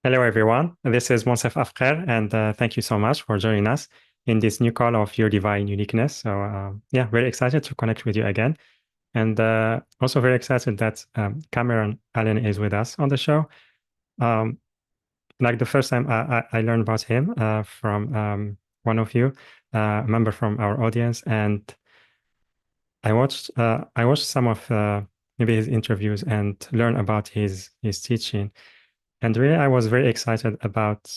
Hello, everyone. This is Monsef Afkar, and thank you so much for joining us in this new call of Your Divine Uniqueness. So, yeah, very excited to connect with you again. And also very excited that Cameron Allen is with us on the show. Um, like the first time I learned about him from one of you, a member from our audience, and I watched some of maybe his interviews and learned about his teaching. And really, I was very excited about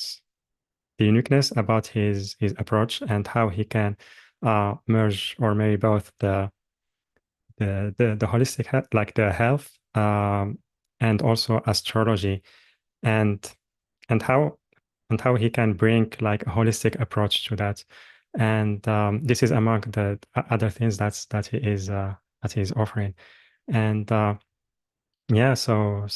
the uniqueness about his approach and how he can merge or maybe both the holistic like the health and also astrology and and how and how he can bring like a holistic approach to that. And this is among the other things that he is offering. And yeah, so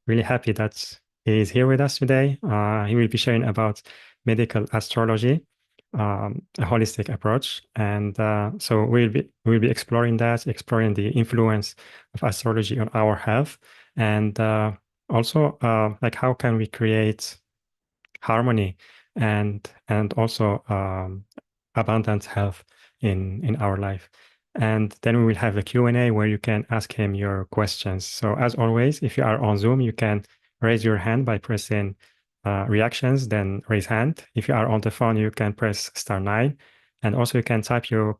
really happy that he is here with us today. He will be sharing about medical astrology, a holistic approach, and so we'll be exploring that, exploring the influence of astrology on our health, and also like how can we create harmony and also abundant health in our life. And then we will have a Q&A where you can ask him your questions. So as always, if you are on Zoom, you can raise your hand by pressing reactions, then raise hand. If you are on the phone, you can press *9. And also you can type your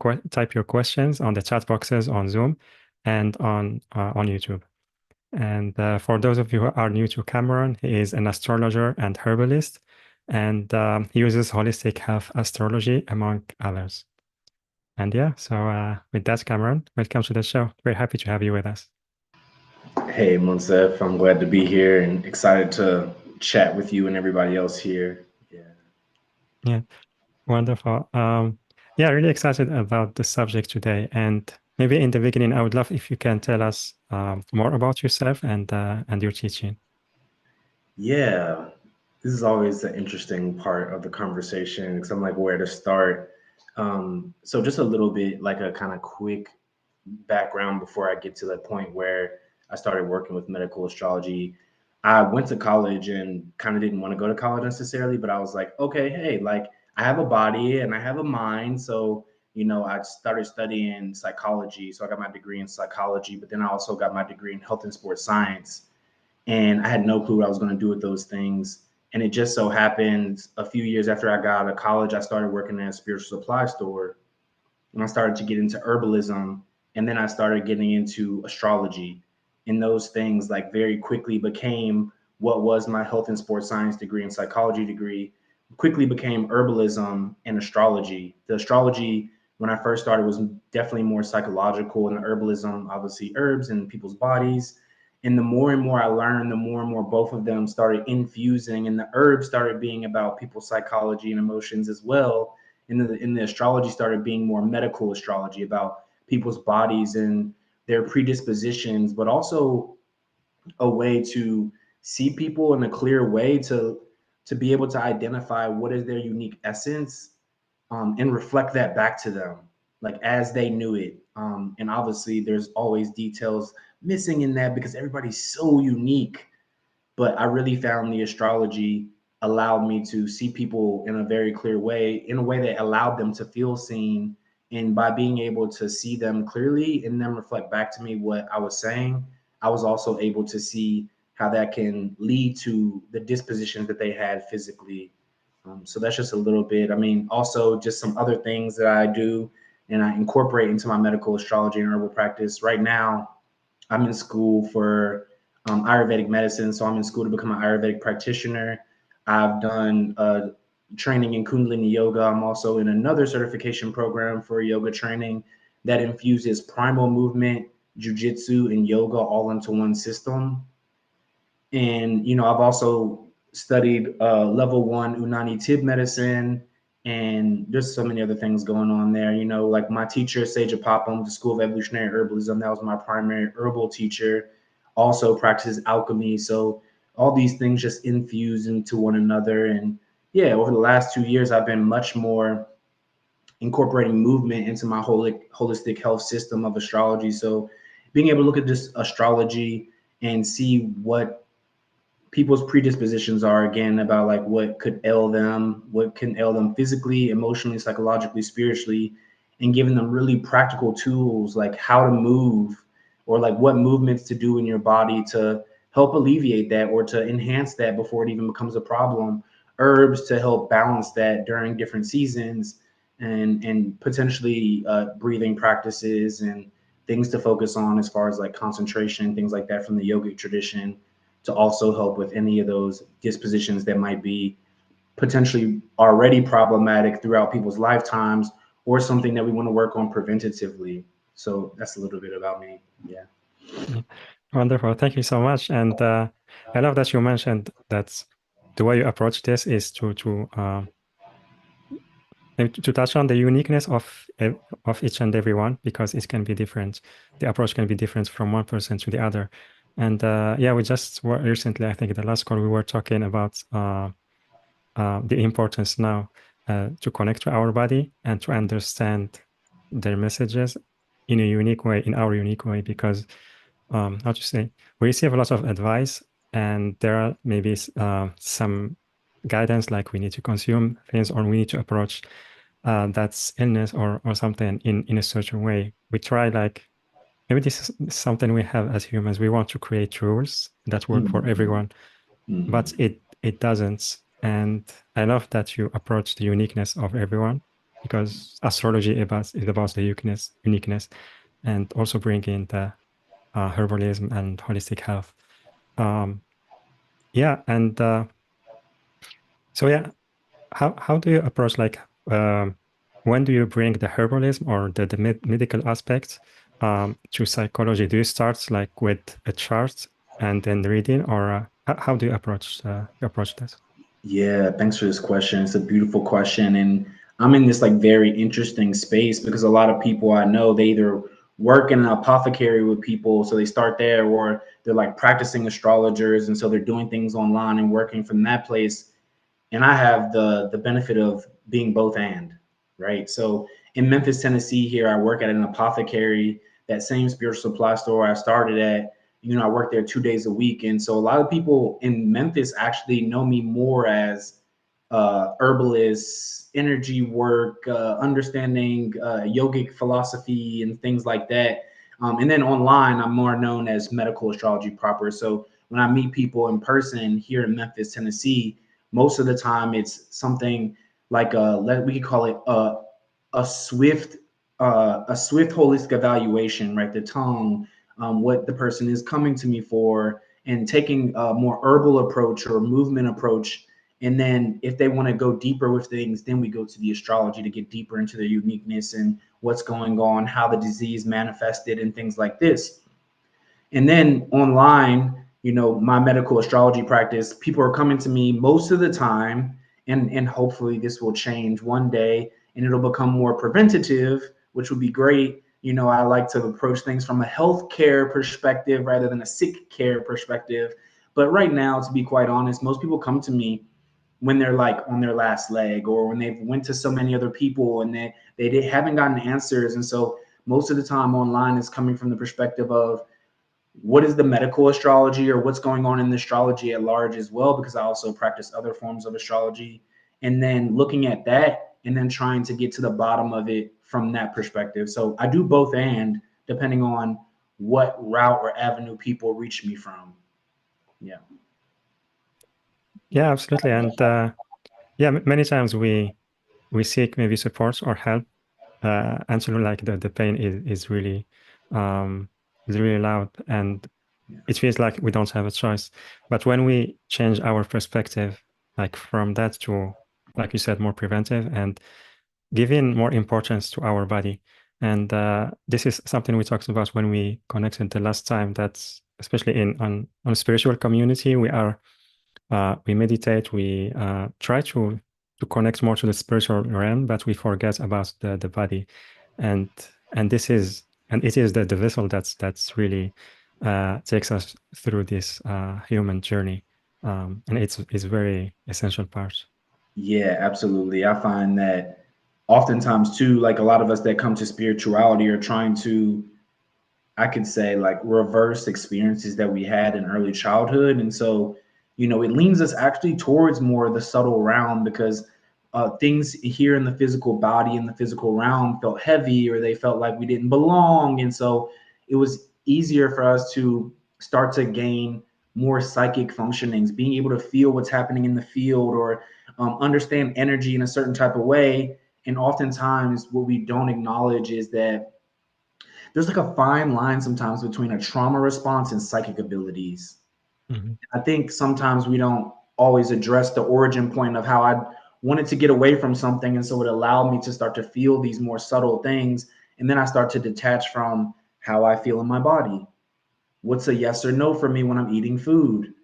questions on the chat boxes on Zoom and on YouTube. And for those of you who are new to Cameron, he is an astrologer and herbalist, and he uses holistic health astrology among others. And yeah, so with that, Cameron, welcome to the show. We're happy to have you with us. Hey, Monsef, I'm glad to be here and excited to chat with you and everybody else here. Yeah. Yeah, wonderful. Yeah, really excited about the subject today. And maybe in the beginning, I would love if you can tell us more about yourself and your teaching. Yeah. This is always the interesting part of the conversation because I'm like, where to start? So just a little bit like a kind of quick background before I get to the point where I started working with medical astrology. I went to college and kind of didn't want to go to college necessarily, but I was like, okay, hey, like I have a body and I have a mind. So, I started studying psychology. So I got my degree in psychology, but then I also got my degree in health and sports science. And I had no clue what I was going to do with those things. And it just so happened a few years after I got out of college, I started working at a spiritual supply store and I started to get into herbalism, and then I started getting into astrology. And those things like very quickly became what was my health and sports science degree and psychology degree, quickly became herbalism and astrology. The astrology, when I first started, was definitely more psychological, and the herbalism, obviously herbs and people's bodies. And the more I learned, the more and more both of them started infusing, and the herbs started being about people's psychology and emotions as well. In the astrology started being more medical astrology about people's bodies and their predispositions, but also a way to see people in a clear way to be able to identify what is their unique essence, and reflect that back to them like as they knew it. And obviously there's always details missing in that because everybody's so unique, but I really found the astrology allowed me to see people in a very clear way, in a way that allowed them to feel seen. And by being able to see them clearly and then reflect back to me what I was saying, I was also able to see how that can lead to the dispositions that they had physically. So that's just a little bit. I mean, also just some other things that I do and I incorporate into my medical astrology and herbal practice. Right now, I'm in school for Ayurvedic medicine, so I'm in school to become an Ayurvedic practitioner. I've done training in Kundalini yoga. I'm also in another certification program for yoga training that infuses primal movement, jujitsu, and yoga all into one system. And I've also studied level one Unani Tib medicine, and there's so many other things going on there. Like my teacher, Sage Apapam, the School of Evolutionary Herbalism, that was my primary herbal teacher, also practices alchemy. So all these things just infuse into one another. And yeah, over the last 2 years, I've been much more incorporating movement into my holistic health system of astrology. So being able to look at this astrology and see what people's predispositions are, again, about like what could ail them, what can ail them physically, emotionally, psychologically, spiritually, and giving them really practical tools like how to move or like what movements to do in your body to help alleviate that or to enhance that before it even becomes a problem. Herbs to help balance that during different seasons, and potentially breathing practices and things to focus on as far as like concentration, things like that from the yogic tradition, to also help with any of those dispositions that might be potentially already problematic throughout people's lifetimes, or something that we want to work on preventatively. So that's a little bit about me. Yeah. Yeah. Wonderful. Thank you so much. And I love that you mentioned that the way you approach this is to touch on the uniqueness of each and every one, because it can be different. The approach can be different from one person to the other. And yeah, we just were recently, I think, the last call we were talking about the importance now to connect to our body and to understand their messages in a unique way, in our unique way, because how to say, we receive a lot of advice, and there are maybe some guidance like we need to consume things or we need to approach that's illness or something in a certain way. We try like maybe this is something we have as humans. We want to create rules that work for Mm-hmm. everyone, but Mm-hmm. it doesn't. And I love that you approach the uniqueness of everyone, because astrology is about the uniqueness, and also bring in the herbalism and holistic health. Um, yeah, and so yeah, how do you approach like when do you bring the herbalism or the medical aspects to psychology? Do you start like with a chart and then reading, or how do you approach this? Yeah, thanks for this question. It's a beautiful question. And I'm in this like very interesting space because a lot of people I know, they either work in an apothecary with people, so they start there, or they're like practicing astrologers. And so they're doing things online and working from that place. And I have the benefit of being both and, right? So in Memphis, Tennessee, here I work at an apothecary, that same spiritual supply store I started at. I work there 2 days a week, and so a lot of people in Memphis actually know me more as herbalist, energy work, understanding yogic philosophy and things like that. And then online, I'm more known as medical astrology proper. So when I meet people in person here in Memphis, Tennessee, most of the time it's something like we could call it a swift a swift holistic evaluation, right? The tongue, what the person is coming to me for, and taking a more herbal approach or movement approach. And then if they want to go deeper with things, then we go to the astrology to get deeper into their uniqueness and what's going on, how the disease manifested, and things like this. And then online, my medical astrology practice, people are coming to me most of the time, and hopefully this will change one day and it'll become more preventative, which would be great. I like to approach things from a healthcare perspective rather than a sick care perspective. But right now, to be quite honest, most people come to me when they're like on their last leg, or when they've went to so many other people and they haven't gotten answers. And so most of the time online is coming from the perspective of what is the medical astrology, or what's going on in the astrology at large as well, because I also practice other forms of astrology, and then looking at that and then trying to get to the bottom of it from that perspective. So I do both, and depending on what route or avenue people reach me from. Yeah. Yeah, absolutely. And yeah, many times we seek maybe support or help until like the pain um is really loud, and Yeah. it feels like we don't have a choice. But when we change our perspective, like from that to, like you said, more preventive and giving more importance to our body. And this is something we talked about when we connected the last time, that especially on spiritual community, we meditate, we try to connect more to the spiritual realm, but we forget about the body. And it is the vessel that's really takes us through this human journey. And it's very essential part. Yeah, absolutely. I find that oftentimes too, like a lot of us that come to spirituality are trying to, I could say, like reverse experiences that we had in early childhood. And so it leans us actually towards more of the subtle realm, because things here in the physical body, in the physical realm, felt heavy, or they felt like we didn't belong. And so it was easier for us to start to gain more psychic functionings, being able to feel what's happening in the field, or understand energy in a certain type of way. And oftentimes, what we don't acknowledge is that there's like a fine line sometimes between a trauma response and psychic abilities. Mhm. I think sometimes we don't always address the origin point of how I wanted to get away from something. And so it allowed me to start to feel these more subtle things. And then I start to detach from how I feel in my body. What's a yes or no for me when I'm eating food?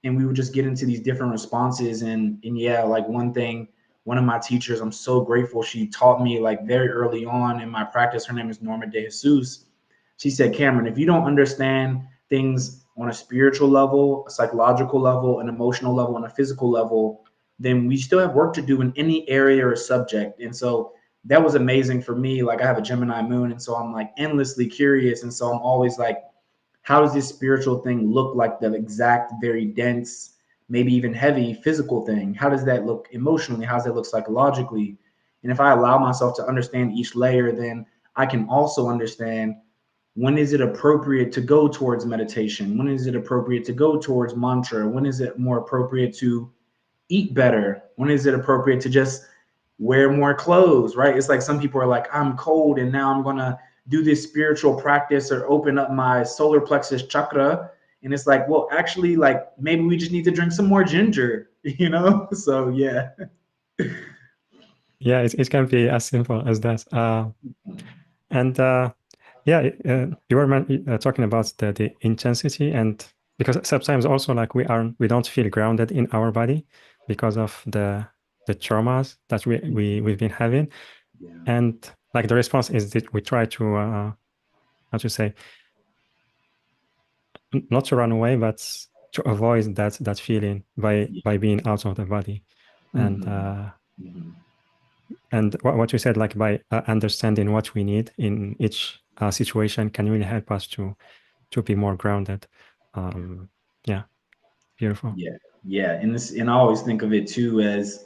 And we would just get into these different responses. And yeah, like one of my teachers, I'm so grateful, she taught me like very early on in my practice. Her name is Norma De Jesus. She said, Cameron, if you don't understand things on a spiritual level, a psychological level, an emotional level, and a physical level, then we still have work to do in any area or subject. And so that was amazing for me. Like, I have a Gemini moon, and so I'm like endlessly curious. And so I'm always like, how does this spiritual thing look like the exact, very dense, maybe even heavy physical thing? How does that look emotionally? How does that look psychologically? And if I allow myself to understand each layer, then I can also understand, when is it appropriate to go towards meditation? When is it appropriate to go towards mantra? When is it more appropriate to eat better? When is it appropriate to just wear more clothes, right? It's like some people are like, I'm cold and now I'm going to do this spiritual practice or open up my solar plexus chakra. And it's like, well, actually, like, maybe we just need to drink some more ginger, you know? So, yeah. Yeah, it can be as simple as that. And yeah, you were talking about the intensity, and because sometimes also like we don't feel grounded in our body because of the traumas that we've been having, Yeah. and like the response is that we try to how to say, not to run away, but to avoid that feeling Yeah. by being out of the body, and Mm-hmm. Mm-hmm. what you said, like by understanding what we need in each situation can really help us to be more grounded. Um, yeah, beautiful. Yeah, yeah, and I always think of it too as,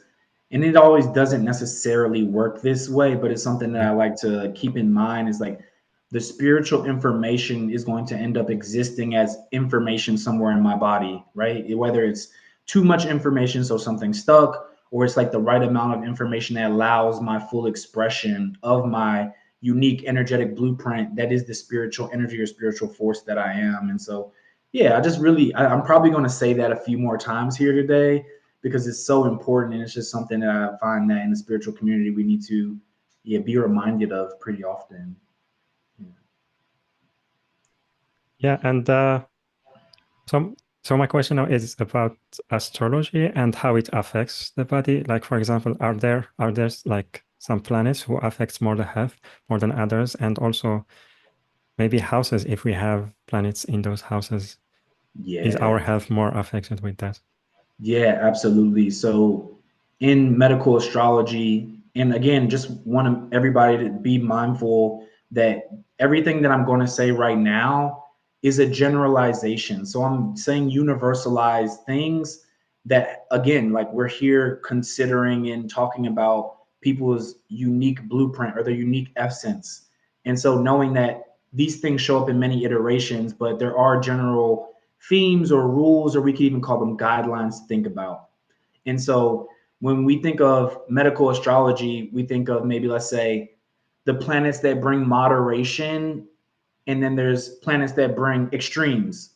and it always doesn't necessarily work this way, but it's something that Yeah, I like to keep in mind, is like, the spiritual information is going to end up existing as information somewhere in my body, right? Whether it's too much information, so something's stuck, or it's like the right amount of information that allows my full expression of my unique energetic blueprint that is the spiritual energy or spiritual force that I am. And so yeah, I just really, I'm probably going to say that a few more times here today, because it's so important. And it's just something that I find that in the spiritual community, we need to, yeah, be reminded of pretty often. Yeah. yeah, and so my question now is about astrology and how it affects the body. Like, for example, are there like some planets who affects more the health more than others, and also maybe houses, if we have planets in those houses, is Yeah. our health more affected with that? Yeah, absolutely. So in medical astrology, and again, just want everybody to be mindful that everything that I'm going to say right now is a generalization. So I'm saying universalized things that, again, like, we're here considering and talking about people's unique blueprint or their unique essence. And so knowing that these things show up in many iterations, but there are general themes or rules, or we could even call them guidelines to think about. And so when we think of medical astrology, we think of, maybe, let's say, the planets that bring moderation, and then there's planets that bring extremes.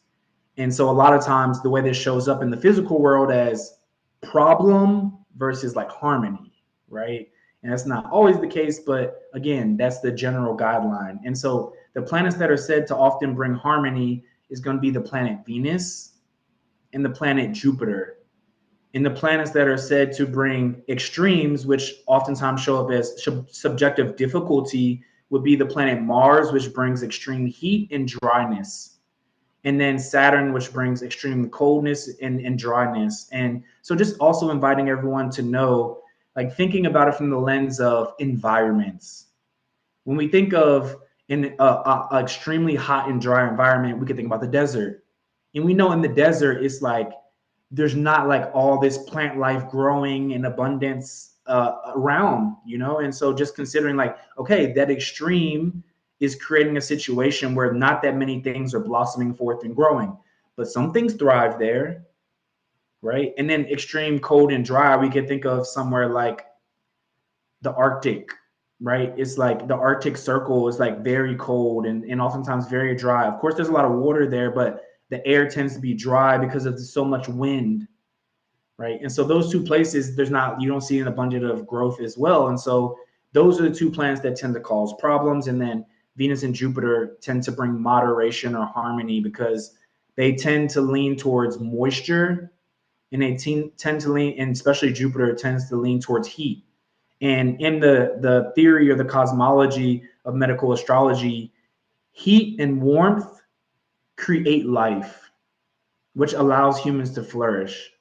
And so a lot of times the way this shows up in the physical world as problem versus like harmony, right? And that's not always the case, but again, that's the general guideline. And so the planets that are said to often bring harmony is going to be the planet Venus and the planet Jupiter. And the planets that are said to bring extremes, which oftentimes show up as subjective difficulty, would be the planet Mars, which brings extreme heat and dryness, and then Saturn, which brings extreme coldness and dryness. And so just also inviting everyone to know, like, thinking about it from the lens of environments. When we think of an extremely hot and dry environment, we can think about the desert. And we know in the desert, it's like there's not like all this plant life growing in abundance around, you know? And so just considering like, okay, that extreme is creating a situation where not that many things are blossoming forth and growing, but some things thrive there, right? And then extreme cold and dry, we could think of somewhere like the Arctic, right? It's like the Arctic Circle is like very cold and oftentimes very dry. Of course, there's a lot of water there, but the air tends to be dry because of so much wind, right? And so those two places, you don't see an abundance of growth as well. And so those are the two planets that tend to cause problems. And then Venus and Jupiter tend to bring moderation or harmony because they tend to lean towards moisture, and they tend to lean, and especially Jupiter tends to lean towards heat. And in the theory or the cosmology of medical astrology, heat and warmth create life, which allows humans to flourish.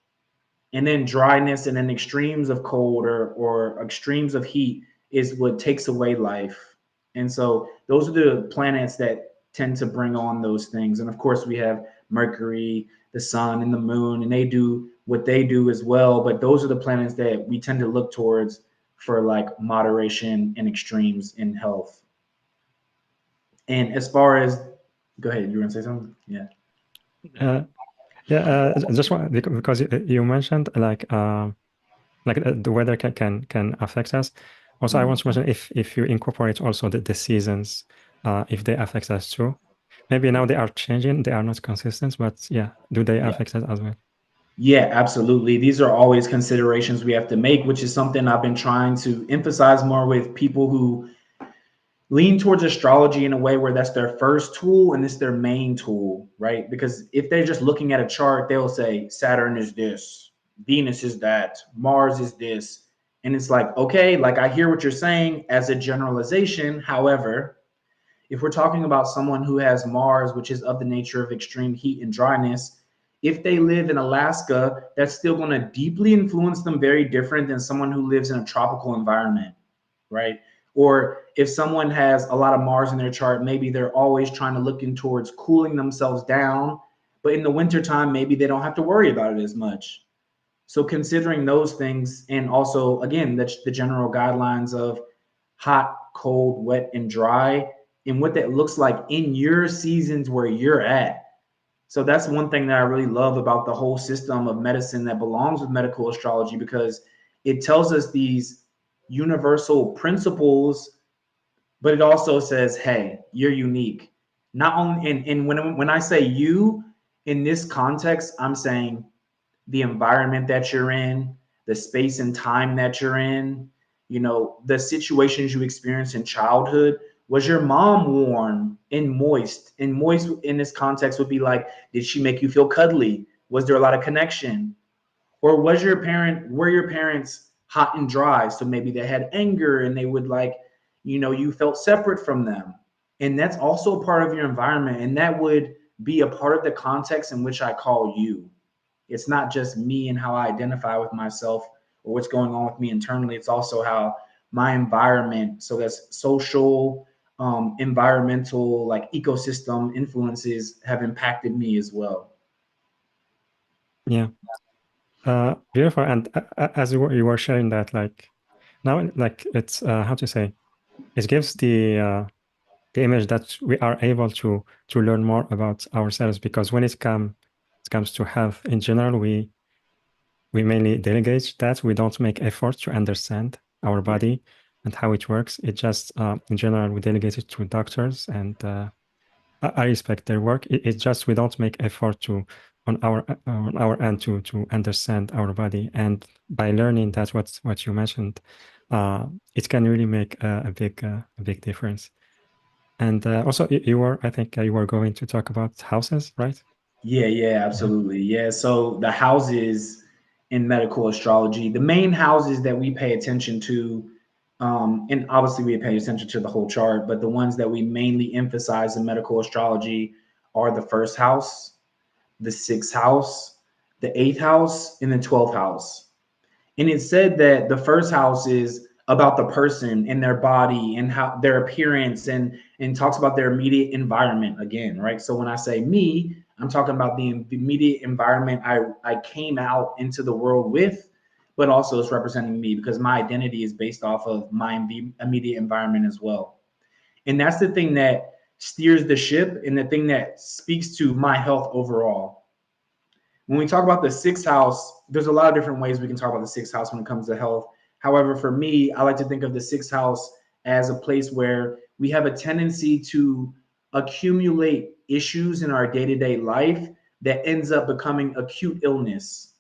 And then dryness and then extremes of cold or extremes of heat is what takes away life. And so those are the planets that tend to bring on those things. And of course, we have Mercury, the sun, and the moon, and they do what they do as well. But those are the planets that we tend to look towards for like moderation and extremes in health. And as far as, go ahead, you want to say something? Yeah. Uh, yeah, just one because you mentioned like the weather can affect us. Also, I want to mention if you incorporate also the seasons, if they affect us too. Maybe now they are changing, they are not consistent, but yeah, do they Yeah. affect us as well? Yeah, absolutely. These are always considerations we have to make, which is something I've been trying to emphasize more with people who lean towards astrology in a way where that's their first tool and it's their main tool, right? Because if they're just looking at a chart, they'll say Saturn is this, Venus is that, Mars is this. And it's like, okay, like I hear what you're saying as a generalization. However, if we're talking about someone who has Mars, which is of the nature of extreme heat and dryness, if they live in Alaska, that's still going to deeply influence them very different than someone who lives in a tropical environment, right? Or if someone has a lot of Mars in their chart, maybe they're always trying to look in towards cooling themselves down. But in the wintertime, maybe they don't have to worry about it as much. So considering those things, and also again, the general guidelines of hot, cold, wet, and dry, and what that looks like in your seasons where you're at. So that's one thing that I really love about the whole system of medicine that belongs with medical astrology, because it tells us these universal principles, but it also says, hey, you're unique. Not only, and when I say you in this context, I'm saying the environment that you're in, the space and time that you're in, you know, the situations you experienced in childhood. Was your mom warm and moist? And moist in this context would be like, did she make you feel cuddly? Was there a lot of connection? Or were your parents hot and dry? So maybe they had anger and they would like, you know, you felt separate from them. And that's also part of your environment. And that would be a part of the context in which I call you. It's not just me and how I identify with myself or what's going on with me internally. It's also how my environment, so that's social, environmental, like ecosystem influences have impacted me as well. Yeah, beautiful. And as you were sharing that, like now, like it's how to say, it gives the image that we are able to learn more about ourselves, because when it comes to health in general, we mainly delegate that. We don't make effort to understand our body and how it works. It just in general we delegate it to doctors, and I respect their work. It's just we don't make effort to on our end to understand our body, and by learning that what you mentioned, it can really make a big difference. And also, you were, I think, you were going to talk about houses, right? Yeah, Yeah. absolutely. Yeah. So the houses in medical astrology, the main houses that we pay attention to, and obviously we pay attention to the whole chart, but the ones that we mainly emphasize in medical astrology are the first house, the sixth house, the eighth house, and the 12th house. And it said that the first house is about the person and their body and how their appearance and talks about their immediate environment again, right? So when I say me, I'm talking about the immediate environment I came out into the world with, but also it's representing me because my identity is based off of my immediate environment as well. And that's the thing that steers the ship and the thing that speaks to my health overall. When we talk about the sixth house, there's a lot of different ways we can talk about the sixth house when it comes to health. However, for me, I like to think of the sixth house as a place where we have a tendency to accumulate issues in our day-to-day life that ends up becoming acute illness.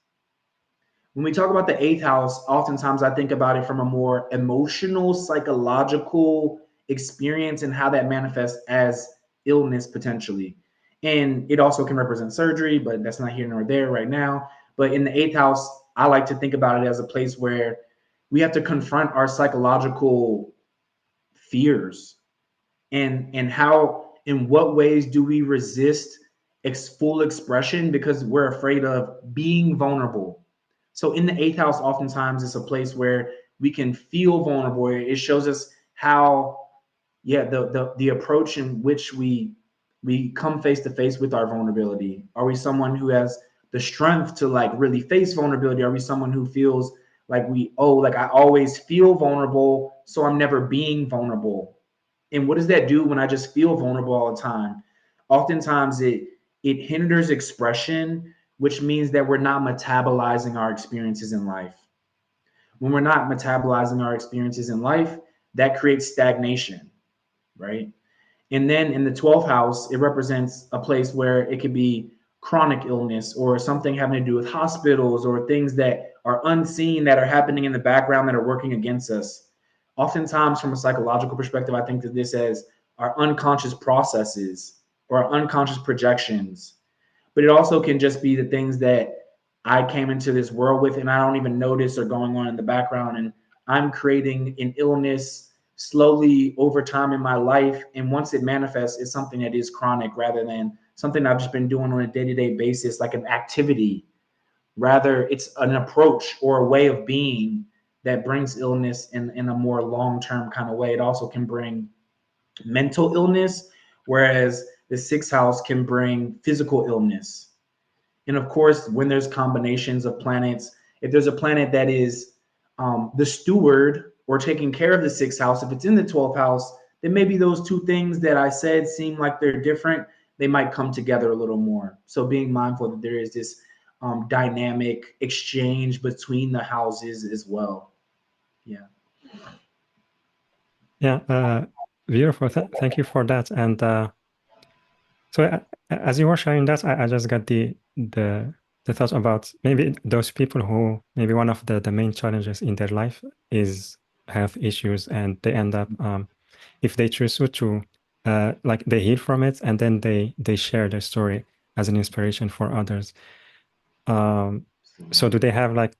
When we talk about the eighth house, oftentimes I think about it from a more emotional, psychological experience and how that manifests as illness potentially. And it also can represent surgery, but that's not here nor there right now. But in the eighth house, I like to think about it as a place where we have to confront our psychological fears and how, in what ways do we resist full expression because we're afraid of being vulnerable. So in the eighth house, oftentimes it's a place where we can feel vulnerable. It shows us how, yeah, the approach in which we come face to face with our vulnerability. Are we someone who has the strength to like really face vulnerability? Are we someone who feels like like I always feel vulnerable, so I'm never being vulnerable? And what does that do when I just feel vulnerable all the time? Oftentimes it hinders expression, which means that we're not metabolizing our experiences in life. When we're not metabolizing our experiences in life, that creates stagnation, right? And then in the 12th house, it represents a place where it could be chronic illness or something having to do with hospitals or things that are unseen that are happening in the background that are working against us. Oftentimes, from a psychological perspective, I think of this as our unconscious processes or our unconscious projections. But it also can just be the things that I came into this world with and I don't even notice are going on in the background. And I'm creating an illness slowly over time in my life. And once it manifests, it's something that is chronic rather than something I've just been doing on a day-to-day basis, like an activity. Rather, it's an approach or a way of being that brings illness in a more long-term kind of way. It also can bring mental illness, whereas the sixth house can bring physical illness. And of course, when there's combinations of planets, if there's a planet that is the steward or taking care of the sixth house, if it's in the 12th house, then maybe those two things that I said seem like they're different. They might come together a little more. So being mindful that there is this dynamic exchange between the houses as well. Yeah. Yeah, beautiful. Thank you for that. And so as you were sharing that, I just got the thought about maybe those people who maybe one of the main challenges in their life is health issues, and they end up if they choose to like they heal from it, and then they share their story as an inspiration for others. So do they have like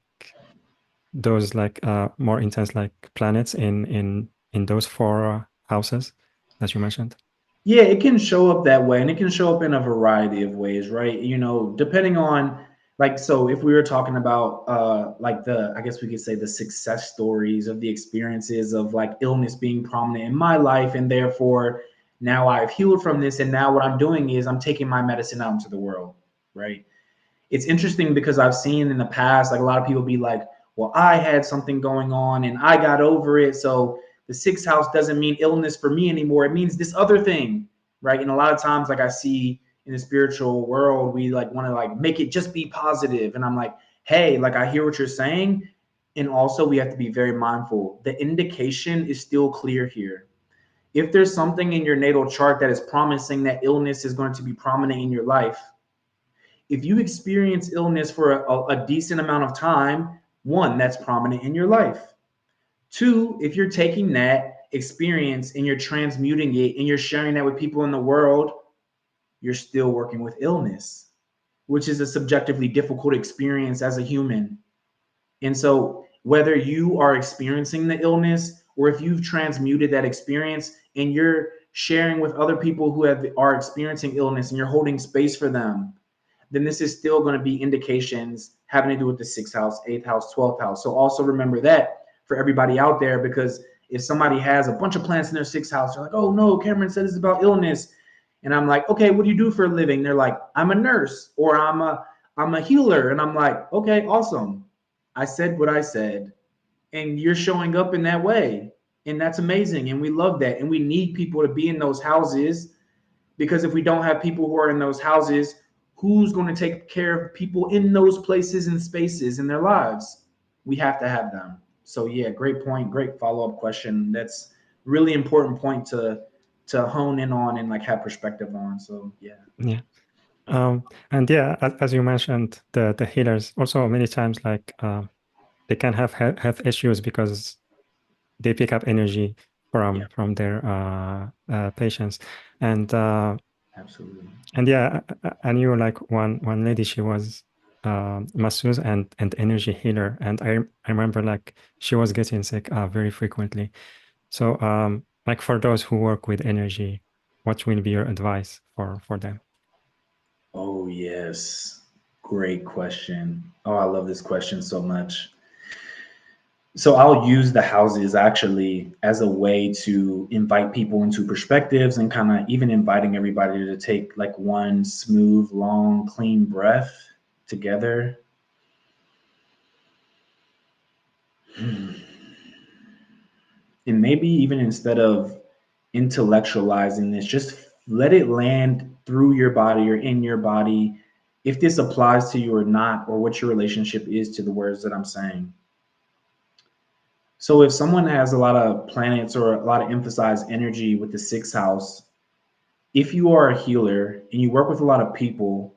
those like more intense like planets in those four houses that you mentioned? Yeah, it can show up that way, and it can show up in a variety of ways, right? You know, depending on like, so if we were talking about like I guess we could say the success stories of the experiences of like illness being prominent in my life, and therefore now I've healed from this, and now what I'm doing is I'm taking my medicine out into the world, right? It's interesting because I've seen in the past, like a lot of people be like, well, I had something going on and I got over it. So the sixth house doesn't mean illness for me anymore. It means this other thing, right? And a lot of times, like I see in the spiritual world, we like want to like make it just be positive. And I'm like, hey, like I hear what you're saying. And also we have to be very mindful. The indication is still clear here. If there's something in your natal chart that is promising that illness is going to be prominent in your life, if you experience illness for a decent amount of time, one, that's prominent in your life. Two, if you're taking that experience and you're transmuting it and you're sharing that with people in the world, you're still working with illness, which is a subjectively difficult experience as a human. And so, whether you are experiencing the illness or if you've transmuted that experience and you're sharing with other people who are experiencing illness and you're holding space for them, then this is still going to be indications having to do with the sixth house, eighth house, 12th house. So also remember that for everybody out there, because if somebody has a bunch of planets in their sixth house, they're like, oh no, Cameron said it's about illness. And I'm like, okay, what do you do for a living? They're like, I'm a nurse, or I'm a healer. And I'm like, okay, awesome. I said what I said, and you're showing up in that way. And that's amazing. And we love that. And we need people to be in those houses, because if we don't have people who are in those houses, who's going to take care of people in those places and spaces in their lives? We have to have them. So yeah, great point, great follow-up question. That's really important point to hone in on and like have perspective on. So yeah. Yeah. And yeah, as you mentioned, the healers also many times like they can have health issues because they pick up energy Yeah, from their patients. And absolutely. yeah, I knew like one lady, she was masseuse and energy healer, and I remember like she was getting sick very frequently. So like for those who work with energy, what will be your advice for them? Oh yes. Great question. Oh, I love this question so much. So I'll use the houses actually as a way to invite people into perspectives, and kind of even inviting everybody to take like one smooth, long, clean breath together. And maybe even instead of intellectualizing this, just let it land through your body or in your body, if this applies to you or not, or what your relationship is to the words that I'm saying. So if someone has a lot of planets or a lot of emphasized energy with the sixth house, if you are a healer and you work with a lot of people,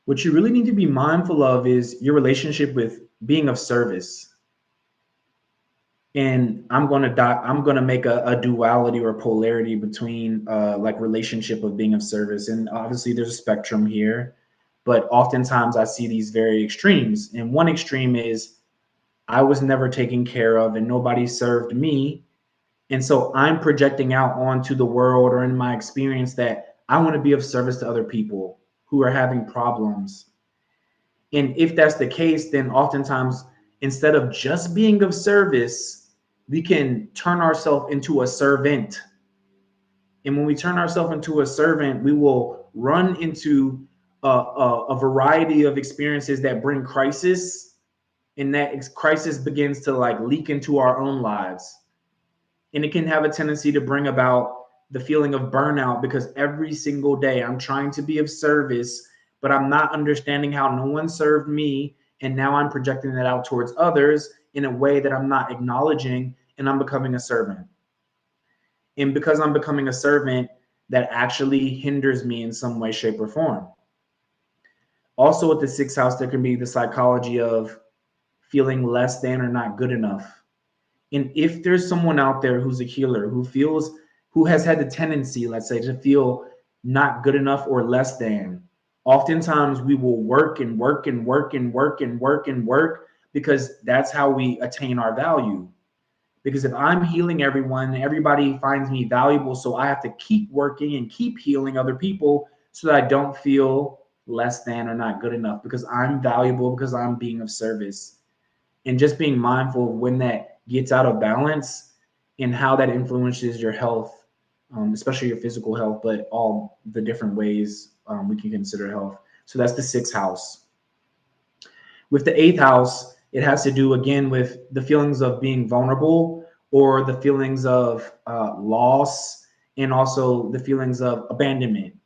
what you really need to be mindful of is your relationship with being of service. And I'm gonna make a duality or a polarity between like relationship of being of service. And obviously there's a spectrum here, but oftentimes I see these very extremes. And one extreme is I was never taken care of and nobody served me. And so I'm projecting out onto the world or in my experience that I want to be of service to other people who are having problems. And if that's the case, then oftentimes instead of just being of service, we can turn ourselves into a servant. And when we turn ourselves into a servant, we will run into a variety of experiences that bring crisis. And that crisis begins to like leak into our own lives. And it can have a tendency to bring about the feeling of burnout, because every single day I'm trying to be of service, but I'm not understanding how no one served me. And now I'm projecting that out towards others in a way that I'm not acknowledging, and I'm becoming a servant. And because I'm becoming a servant, that actually hinders me in some way, shape, or form. Also, with the sixth house, there can be the psychology of feeling less than or not good enough. And if there's someone out there who's a healer who has had the tendency, let's say, to feel not good enough or less than, oftentimes we will work and work and work and work and work and work, because that's how we attain our value. Because if I'm healing everyone, everybody finds me valuable. So I have to keep working and keep healing other people so that I don't feel less than or not good enough, because I'm valuable, because I'm being of service. And just being mindful of when that gets out of balance and how that influences your health, especially your physical health, but all the different ways we can consider health. So that's the sixth house. With the eighth house, it has to do again with the feelings of being vulnerable, or the feelings of loss, and also the feelings of abandonment.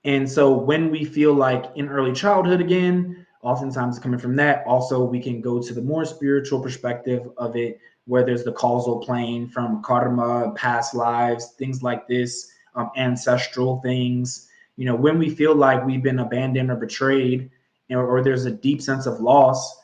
And so when we feel like in early childhood, again, oftentimes coming from that, also we can go to the more spiritual perspective of it, where there's the causal plane from karma, past lives, things like this, ancestral things. You know, when we feel like we've been abandoned or betrayed, or there's a deep sense of loss,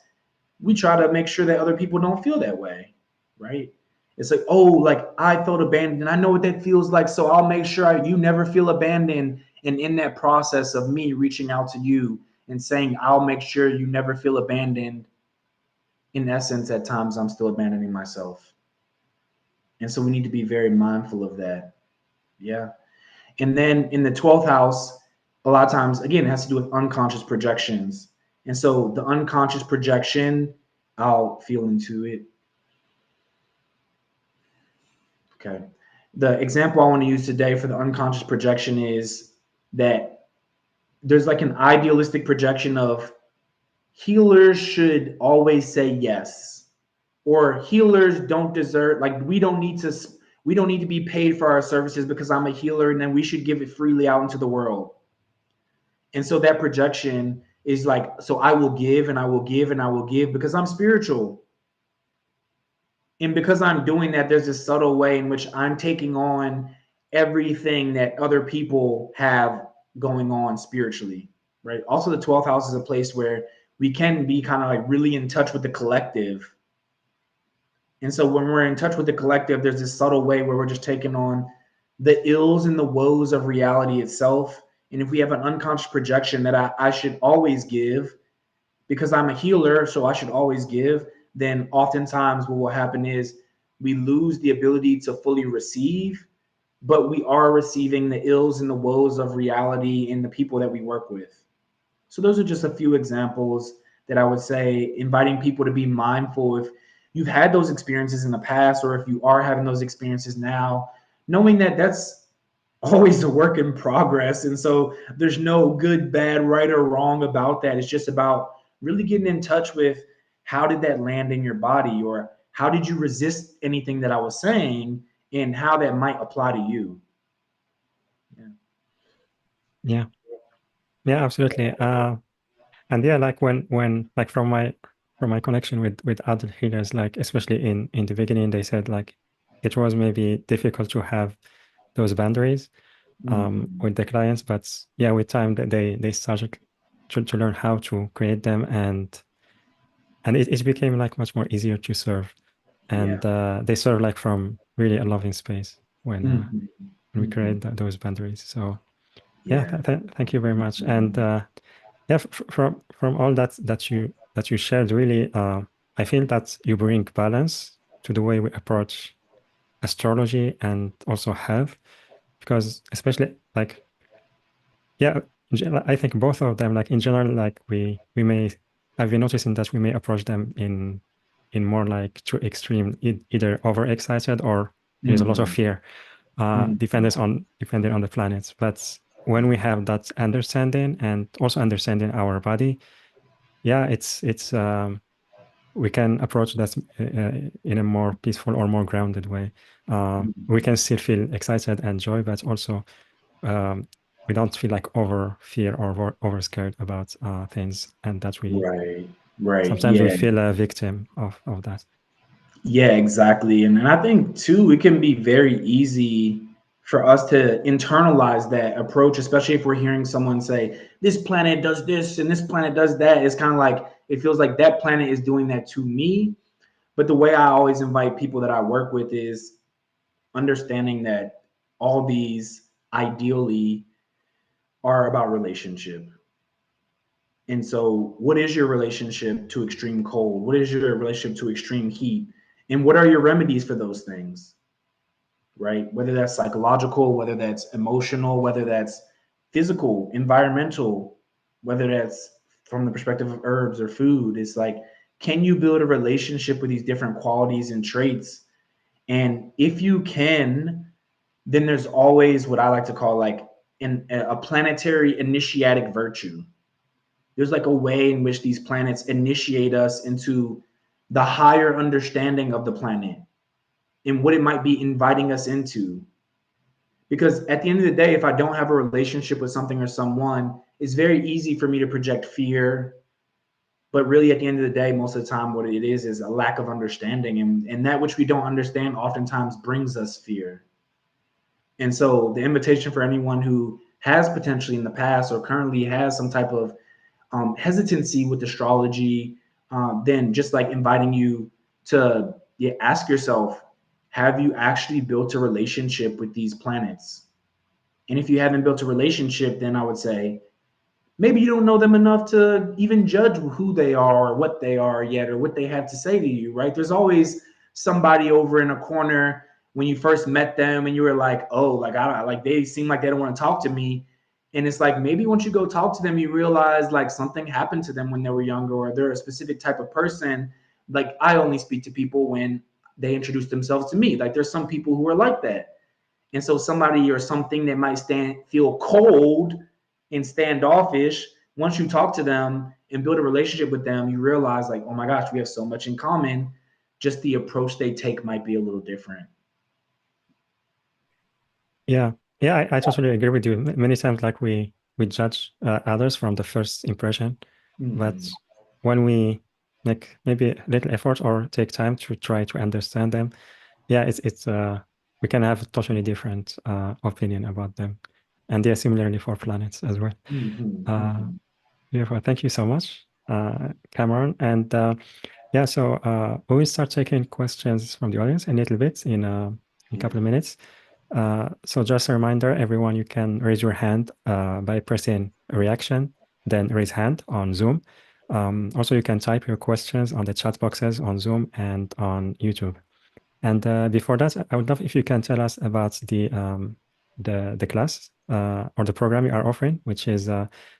we try to make sure that other people don't feel that way, right? It's like, oh, like I felt abandoned. I know what that feels like. So I'll make sure you never feel abandoned. And in that process of me reaching out to you and saying, I'll make sure you never feel abandoned, in essence, at times I'm still abandoning myself. And so we need to be very mindful of that. Yeah. And then in the 12th house, a lot of times, again, it has to do with unconscious projections. And so the unconscious projection, I'll feel into it. Okay. The example I want to use today for the unconscious projection is that there's like an idealistic projection of healers should always say yes, or healers don't deserve, like we don't need to be paid for our services because I'm a healer, and then we should give it freely out into the world. And so that projection is like, so I will give and I will give and I will give because I'm spiritual. And because I'm doing that, there's this subtle way in which I'm taking on everything that other people have going on spiritually, right? Also, the 12th house is a place where we can be kind of like really in touch with the collective. And so when we're in touch with the collective, there's this subtle way where we're just taking on the ills and the woes of reality itself. And if we have an unconscious projection that I should always give because I'm a healer, so I should always give, then oftentimes what will happen is we lose the ability to fully receive, but we are receiving the ills and the woes of reality in the people that we work with. So those are just a few examples that I would say, inviting people to be mindful if you've had those experiences in the past, or if you are having those experiences now, knowing that that's always a work in progress. And so there's no good, bad, right, or wrong about that. It's just about really getting in touch with how did that land in your body, or how did you resist anything that I was saying, and how that might apply to you. Yeah. Yeah, yeah, absolutely. And yeah, like when like from my connection with other healers, like especially in the beginning, they said like it was maybe difficult to have those boundaries Mm. with the clients, but yeah, with time they started to learn how to create them, and it became like much more easier to serve, Yeah. and they serve like from really a loving space Mhm. when we Mhm. create those boundaries. So yeah, Yeah. thank you very much. And yeah, from all that you shared, really, I feel that you bring balance to the way we approach astrology and also health, because especially like yeah, I think both of them, like in general, like we may I've been noticing that we may approach them in more like too extreme, either overexcited or there's a lot of Mhm. fear, Mhm. depending on the planets. But when we have that understanding and also understanding our body, yeah, it's we can approach that in a more peaceful or more grounded way. We can still feel excited and joy, but also um, we don't feel like over fear or over scared about things, and that we Right. Right. sometimes we Yeah. feel a victim of that. Yeah, exactly. And I think too, it can be very easy for us to internalize that approach, especially if we're hearing someone say, this planet does this and this planet does that. It's kind of like, it feels like that planet is doing that to me. But the way I always invite people that I work with is understanding that all these ideally are about relationship. And so, what is your relationship to extreme cold? What is your relationship to extreme heat? And what are your remedies for those things, right? Whether that's psychological, whether that's emotional, whether that's physical, environmental, whether that's from the perspective of herbs or food. It's like, can you build a relationship with these different qualities and traits? And if you can, then there's always what I like to call like a planetary initiatic virtue. There's like a way in which these planets initiate us into the higher understanding of the planet and what it might be inviting us into. Because at the end of the day, if I don't have a relationship with something or someone, it's very easy for me to project fear. But really, at the end of the day, most of the time, what it is a lack of understanding. And that which we don't understand oftentimes brings us fear. And so, the invitation for anyone who has potentially in the past or currently has some type of hesitancy with astrology, then just like inviting you to ask yourself, have you actually built a relationship with these planets? And if you haven't built a relationship, then I would say maybe you don't know them enough to even judge who they are or what they are yet or what they have to say to you, right? There's always somebody over in a corner when you first met them and you were like, oh, like I like they seem like they don't want to talk to me. And it's like maybe once you go talk to them, you realize like something happened to them when they were younger, or they're a specific type of person. Like I only speak to people when they introduce themselves to me. Like there's some people who are like that. And so somebody or something that might feel cold and standoffish, once you talk to them and build a relationship with them, you realize like, oh my gosh, we have so much in common. Just the approach they take might be a little different. Yeah, yeah, I totally agree with you. Many times, like we judge others from the first impression, Mm-hmm. but when we make maybe a little effort or take time to try to understand them, yeah, it's we can have a totally different opinion about them, and yeah, similarly for planets as well. Mm-hmm. Uh, Mm-hmm. Beautiful. Thank you so much, Cameron. And yeah, so we will start taking questions from the audience a little bit in a Yeah. couple of minutes. So just a reminder, everyone, you can raise your hand by pressing reaction, then raise hand on Zoom. Also, you can type your questions on the chat boxes on Zoom and on YouTube. And before that, I would love if you can tell us about the class or the program you are offering, which is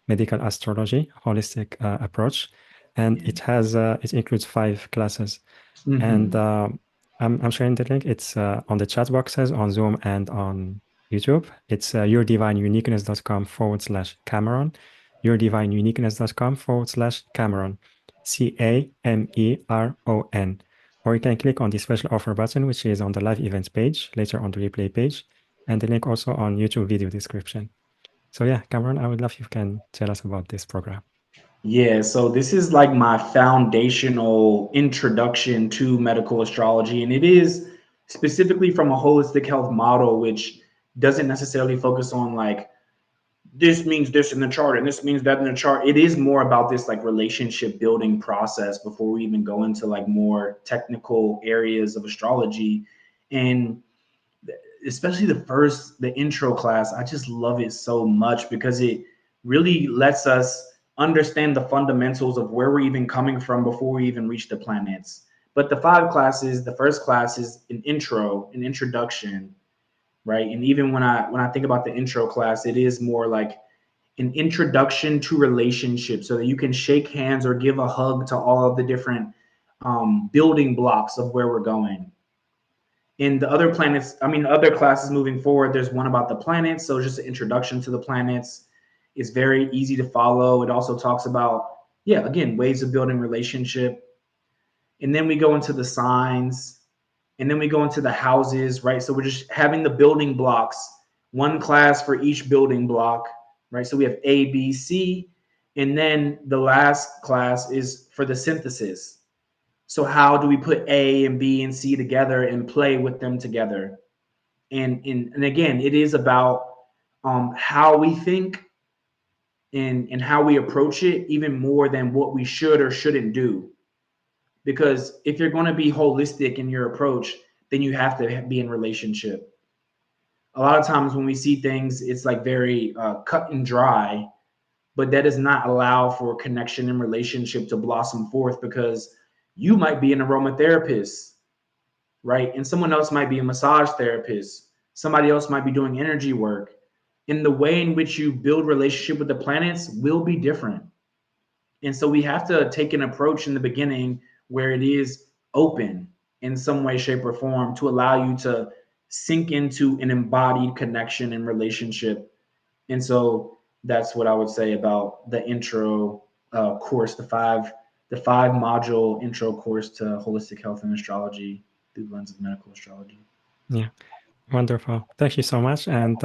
medical astrology, holistic approach, and Yeah. it includes 5 classes. And Mm-hmm. I'm sharing the link. It's on the chat boxes on Zoom and on YouTube. It's yourdivineuniqueness.com/Cameron, yourdivineuniqueness.com/Cameron, Cameron. Or you can click on the special offer button, which is on the live events page, later on the replay page, and the link also on YouTube video description. So yeah, Cameron, I would love if you can tell us about this program. Yeah, so this is like my foundational introduction to medical astrology, and it is specifically from a holistic health model, which doesn't necessarily focus on like this means this in the chart and this means that in the chart. It is more about this like relationship building process before we even go into like more technical areas of astrology. And especially the intro class, I just love it so much because it really lets us understand the fundamentals of where we're even coming from before we even reach the planets. But the 5 classes, the first class is an introduction, right? And even when I think about the intro class, it is more like an introduction to relationships so that you can shake hands or give a hug to all of the different building blocks of where we're going. In the other planets, I mean, other classes moving forward, there's one about the planets. So just an introduction to the planets is very easy to follow. It also talks about, yeah, again, ways of building relationship. And then we go into the signs, and then we go into the houses, right? So we're just having the building blocks, one class for each building block, right? So we have A, B, C, and then the last class is for the synthesis. So how do we put A and B and C together and play with them together? And again, it is about how we think and how we approach it, even more than what we should or shouldn't do. Because if you're going to be holistic in your approach, then you have to be in relationship. A lot of times when we see things, it's like very cut and dry, but that does not allow for connection and relationship to blossom forth, because you might be an aromatherapist, right? And someone else might be a massage therapist. Somebody else might be doing energy work. And the way in which you build relationship with the planets will be different. And so we have to take an approach in the beginning where it is open in some way, shape, or form to allow you to sink into an embodied connection and relationship. And so that's what I would say about the intro course, the five module intro course to holistic health and astrology through the lens of medical astrology. Yeah, wonderful. Thank you so much. And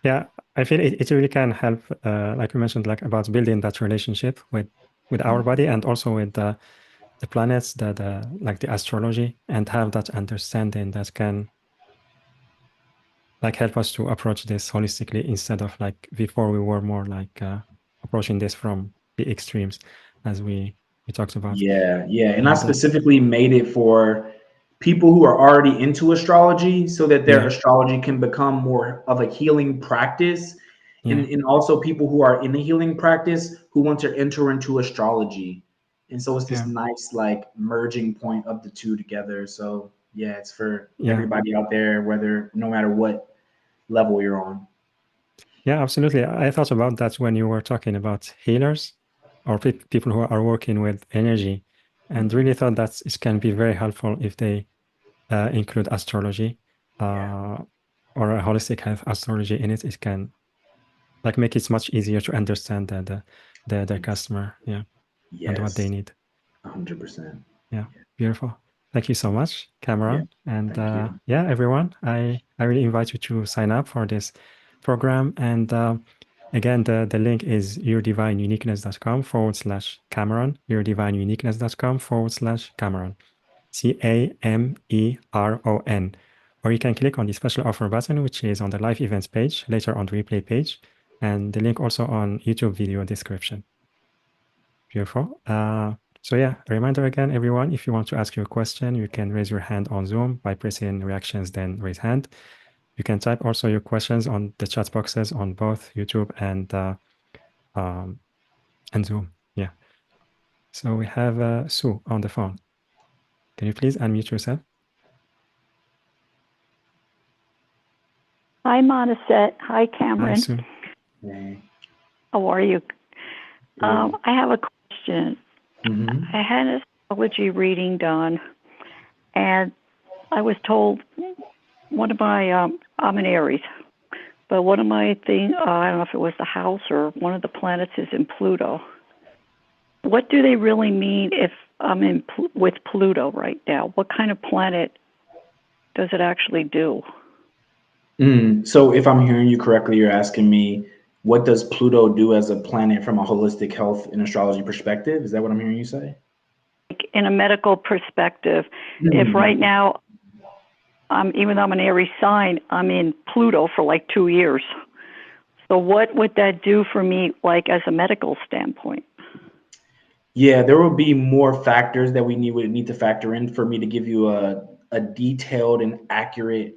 yeah, I feel it really can help, like you mentioned, like about building that relationship with our body and also with the planets, the like the astrology, and have that understanding that can like help us to approach this holistically instead of like before we were more like approaching this from the extremes as we talked about. Yeah, yeah. And I And specifically made it for people who are already into astrology so that their yeah, astrology can become more of a healing practice. yeah, And also people who are in the healing practice who want to enter into astrology. And so it's this yeah, nice like merging point of the two together. So yeah, it's for yeah, everybody out there, whether no matter what level you're on. yeah, absolutely. I thought about that when you were talking about healers or people who are working with energy, and Mhm. really thought that it can be very helpful if they include astrology. Yeah. or a holistic health astrology in it, it can like make it much easier to understand the customer, yeah, and what they Yes, need. 100%. Yeah, beautiful. Thank you so much, Yeah, Cameron. And thank you. yeah, everyone, I really invite you to sign up for this program. And again, the link is yourdivineuniqueness.com/Cameron, yourdivineuniqueness.com/Cameron, CAMERON. Or you can click on the special offer button, which is on the live events page, later on the replay page, and the link also on YouTube video description. Beautiful. So yeah, a reminder again, everyone, if you want to ask your question, you can raise your hand on Zoom by pressing reactions, then raise hand. You can type also your questions on the chat boxes on both YouTube and Zoom. Yeah. So we have Sue on the phone. Can you please unmute yourself? Hi, Monisette. Hi, Hi, Cameron. Sue. Hey. How are you? Good. I have a question. Mm-hmm. I had an astrology reading done, and I was told one of my, I'm an Aries, but one of my things, I don't know if it was the house or one of the planets is in Pluto. What do they really mean if I'm in with Pluto right now? What kind of planet does it actually do? So if I'm hearing you correctly, you're asking me, what does Pluto do as a planet from a holistic health and astrology perspective? Is that what I'm hearing you say? Like in a medical perspective, if right now, even though I'm an Aries sign, I'm in Pluto for like 2 years. So what would that do for me, like as a medical standpoint? Yeah, there will be more factors that would need to factor in for me to give you a detailed and accurate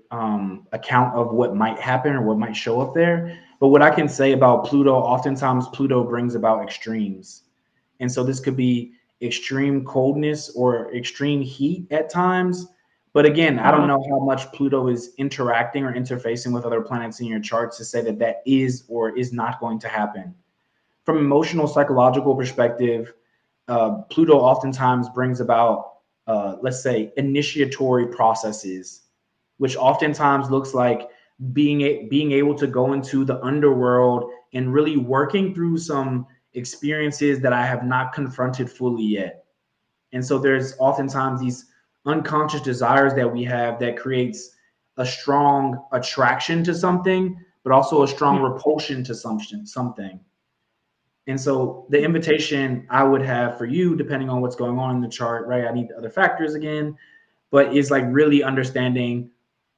account of what might happen or what might show up there. But what I can say about Pluto, oftentimes Pluto brings about extremes. And so this could be extreme coldness or extreme heat at times. But again, I don't know how much Pluto is interacting or interfacing with other planets in your charts to say that that is or is not going to happen. From emotional, psychological perspective, Pluto oftentimes brings about, let's say, initiatory processes, which oftentimes looks like being able to go into the underworld and really working through some experiences that I have not confronted fully yet. And so there's oftentimes these unconscious desires that we have that creates a strong attraction to something, but also a strong repulsion to something. And so the invitation I would have for you, depending on what's going on in the chart, right? I need the other factors again, but is like really understanding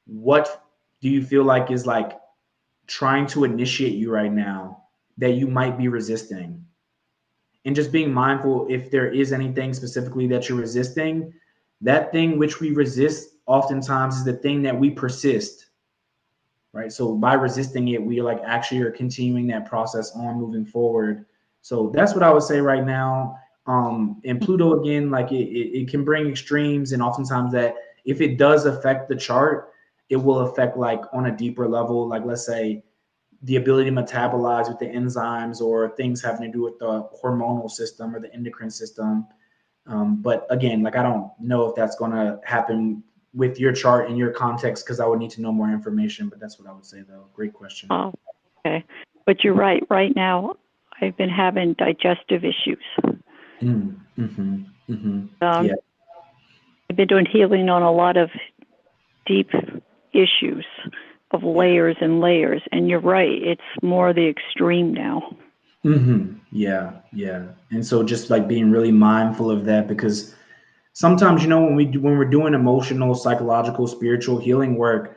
what do you feel like is like trying to initiate you right now that you might be resisting. And just being mindful if there is anything specifically that you're resisting, that thing which we resist oftentimes is the thing that we persist, right? So by resisting it, we like actually are continuing that process on moving forward. So that's what I would say right now. And Pluto again, like it can bring extremes, and oftentimes that if it does affect the chart, it will affect like on a deeper level, like let's say the ability to metabolize with the enzymes or things having to do with the hormonal system or the endocrine system. But again, like I don't know if that's going to happen with your chart in your context because I would need to know more information. But that's what I would say, though. Great question. Oh, okay. But you're right. Right now, I've been having digestive issues. Yeah. I've been doing healing on a lot of deep issues of layers and layers. And you're right. It's more the extreme now. Yeah. Yeah. And so just like being really mindful of that because sometimes, you know, when we're doing emotional, psychological, spiritual healing work,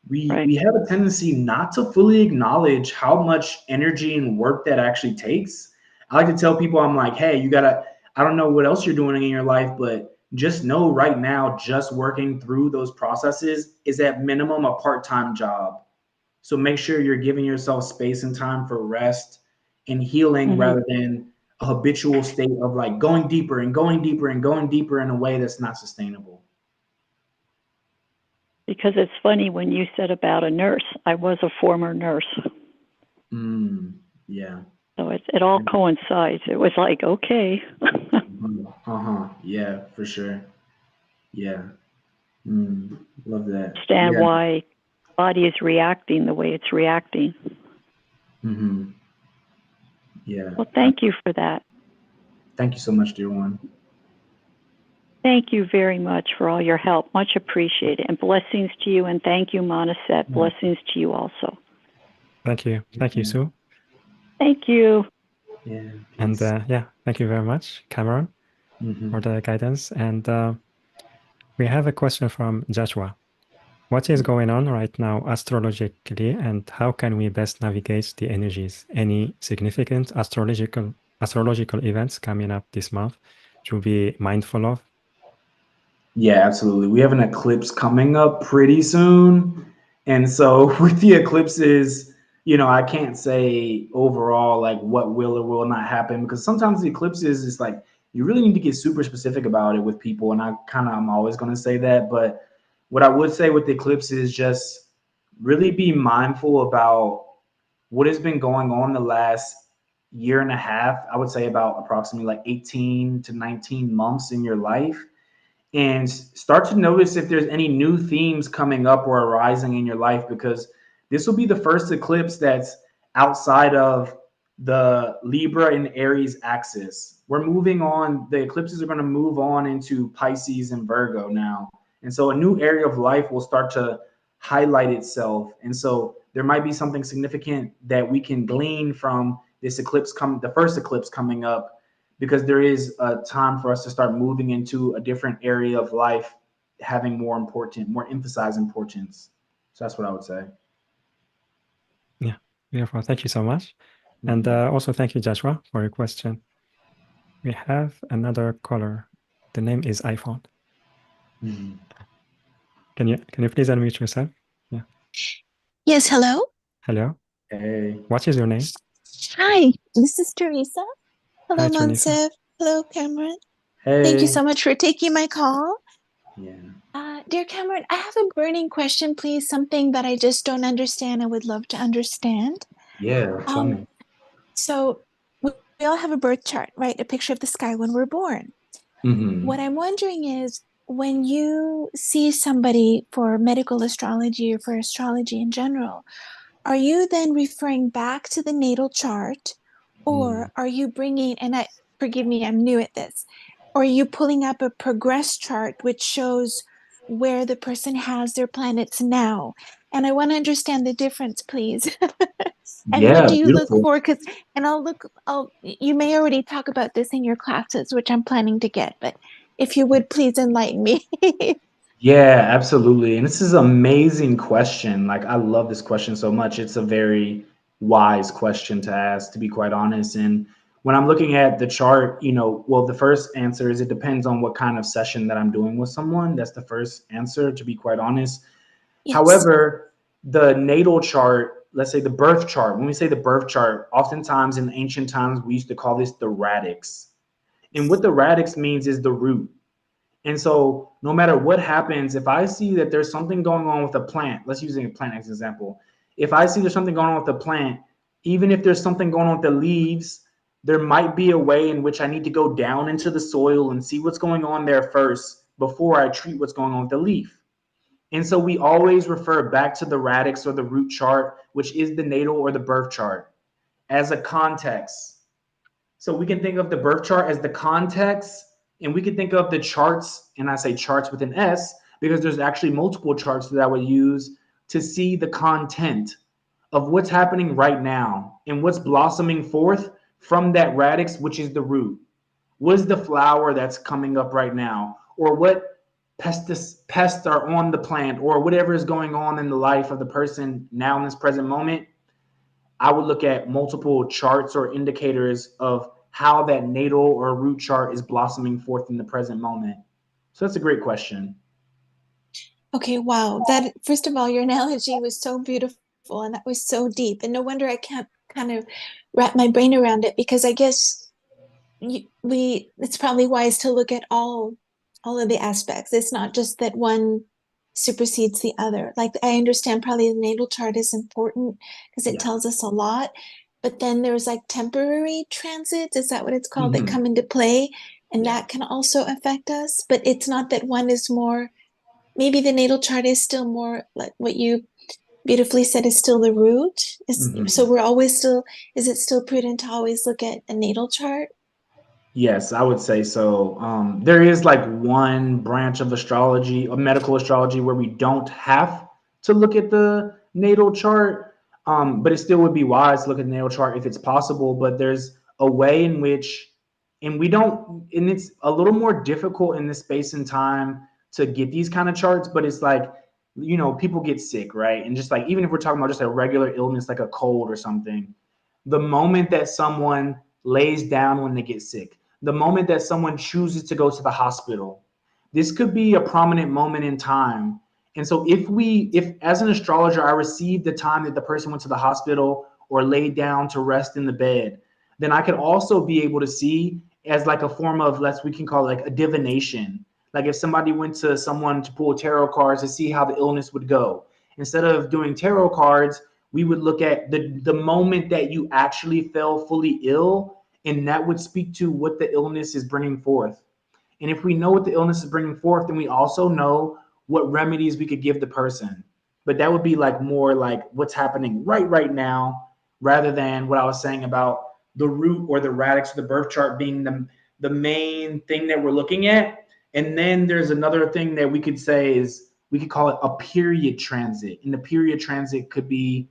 we have a tendency not to fully acknowledge how much energy and work that actually takes. I like to tell people, I'm like, hey, I don't know what else you're doing in your life, but just know right now, just working through those processes is at minimum a part-time job. So make sure you're giving yourself space and time for rest and healing rather than a habitual state of like going deeper and going deeper and going deeper in a way that's not sustainable. Because it's funny when you said about a nurse, I was a former nurse. Yeah. So it all coincides. It was like, okay. Yeah, for sure. Yeah. Love that. Understand why body is reacting the way it's reacting. Mm-hmm. Yeah. Well, thank you for that. Thank you so much, dear one. Thank you very much for all your help. Much appreciated. And blessings to you. And thank you, Monaset. Blessings to you also. Thank you. Thank you, Sue. Thank you. Yeah. And thank you very much, Cameron, for the guidance. And we have a question from Joshua. What is going on right now astrologically, and how can we best navigate the energies? Any significant astrological events coming up this month to be mindful of? Yeah, absolutely. We have an eclipse coming up pretty soon. And so with the eclipses, I can't say overall like what will or will not happen, because sometimes the eclipses is like you really need to get super specific about it with people. And I'm always going to say that. But what I would say with the eclipse is just really be mindful about what has been going on the last year and a half. I would say about approximately like 18 to 19 months in your life, and start to notice if there's any new themes coming up or arising in your life, because this will be the first eclipse that's outside of the Libra and Aries axis. We're moving on. The eclipses are going to move on into Pisces and Virgo now. And so a new area of life will start to highlight itself. And so there might be something significant that we can glean from this eclipse the first eclipse coming up, because there is a time for us to start moving into a different area of life, having more emphasized importance. So that's what I would say. Yeah, beautiful. Thank you so much. And also thank you, Joshua, for your question. We have another caller. The name is iPhone. Mm-hmm. Can you please unmute yourself? Yeah. Yes, hello. Hello. Hey. What is your name? Hi, this is Teresa. Hello, Hi, Teresa. Monsev. Hello, Cameron. Hey. Thank you so much for taking my call. Yeah. Dear Cameron, I have a burning question, please. Something that I just don't understand. I would love to understand. Yeah, tell me. So we all have a birth chart, right? A picture of the sky when we're born. Mm-hmm. What I'm wondering is, when you see somebody for medical astrology or for astrology in general, are you then referring back to the natal chart, or are you bringing, and forgive me, I'm new at this, or are you pulling up a progress chart which shows where the person has their planets now? And I want to understand the difference, please. And what do you look for? You may already talk about this in your classes, which I'm planning to get, but if you would please enlighten me. Yeah, absolutely. And this is an amazing question. Like, I love this question so much. It's a very wise question to ask, to be quite honest. And when I'm looking at the chart, well, the first answer is it depends on what kind of session that I'm doing with someone. That's the first answer, to be quite honest. Yes. However, the natal chart, let's say the birth chart, when we say the birth chart, oftentimes in ancient times, we used to call this the radix. And what the radix means is the root. And so no matter what happens, if I see that there's something going on with a plant, let's use a plant as an example. If I see there's something going on with the plant, even if there's something going on with the leaves, there might be a way in which I need to go down into the soil and see what's going on there first before I treat what's going on with the leaf. And so we always refer back to the radix or the root chart, which is the natal or the birth chart, as a context. So we can think of the birth chart as the context, and we can think of the charts, and I say charts with an S because there's actually multiple charts that I would use to see the content of what's happening right now and what's blossoming forth from that radix, which is the root. What is the flower that's coming up right now? Or what pests are on the plant, or whatever is going on in the life of the person now in this present moment. I would look at multiple charts or indicators of how that natal or root chart is blossoming forth in the present moment. So that's a great question. Okay, wow. That, first of all, your analogy was so beautiful and that was so deep. And no wonder I can't kind of wrap my brain around it, because I guess it's probably wise to look at all of the aspects. It's not just that one supersedes the other. Like, I understand probably the natal chart is important because it tells us a lot, but then there's like temporary transits, is that what it's called, that come into play, and that can also affect us. But it's not that one is more, maybe the natal chart is still more like what you beautifully said, is still the root. Mhm. So we're always still, is it still prudent to always look at a natal chart? Yes, I would say so. There is like one branch of astrology, of medical astrology, where we don't have to look at the natal chart, but it still would be wise to look at the natal chart if it's possible. But there's a way in which, and we don't, and it's a little more difficult in this space and time to get these kind of charts. But it's like, people get sick, right? And just like, even if we're talking about just a regular illness, like a cold or something, the moment that someone lays down when they get sick, the moment that someone chooses to go to the hospital, this could be a prominent moment in time. And so if as an astrologer, I received the time that the person went to the hospital or laid down to rest in the bed, then I could also be able to see as like a form of, we can call it like a divination. Like if somebody went to someone to pull tarot cards to see how the illness would go, instead of doing tarot cards, we would look at the moment that you actually fell fully ill, and that would speak to what the illness is bringing forth. And if we know what the illness is bringing forth, then we also know what remedies we could give the person. But that would be like more like what's happening right now, rather than what I was saying about the root or the radix or the birth chart being the main thing that we're looking at. And then there's another thing that we could say is, we could call it a period transit. And the period transit could be,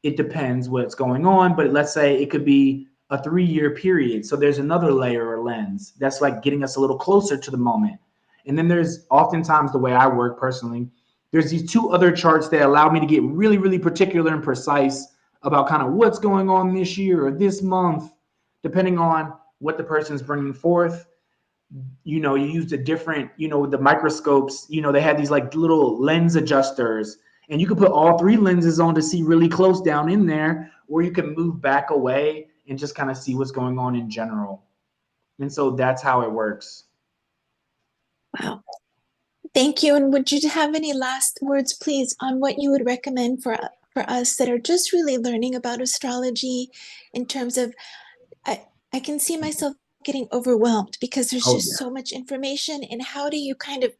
it depends what's going on, but let's say it could be a 3-year period. So there's another layer or lens that's like getting us a little closer to the moment. And then there's oftentimes, the way I work personally, there's these two other charts that allow me to get really, really particular and precise about kind of what's going on this year or this month, depending on what the person's bringing forth. You use the different, the microscopes, they had these like little lens adjusters, and you could put all 3 lenses on to see really close down in there, or you can move back away and just kind of see what's going on in general. And so that's how it works. Wow. Thank you. And would you have any last words, please, on what you would recommend for us that are just really learning about astrology, in terms of, I can see myself getting overwhelmed because there's Oh, just so much information, and how do you kind of